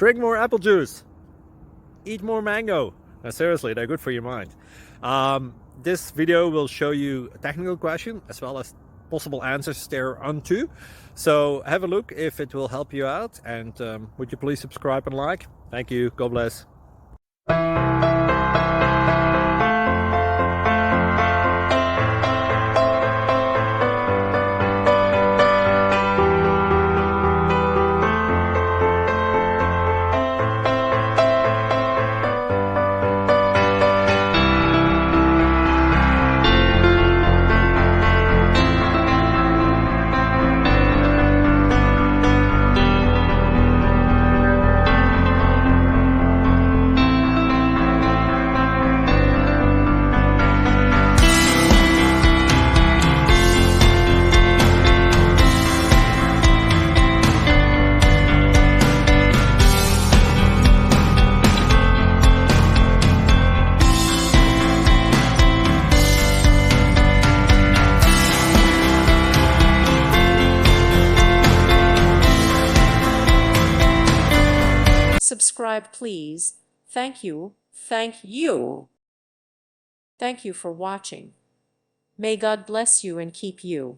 drink more apple juice, eat more mango. Now, seriously, they're good for your mind. This video will show you a technical question as well as possible answers thereunto. So have a look if it will help you out, and would you please subscribe and like? Thank you. God bless. Subscribe, please. Thank you. Thank you. Thank you for watching. May God bless you and keep you.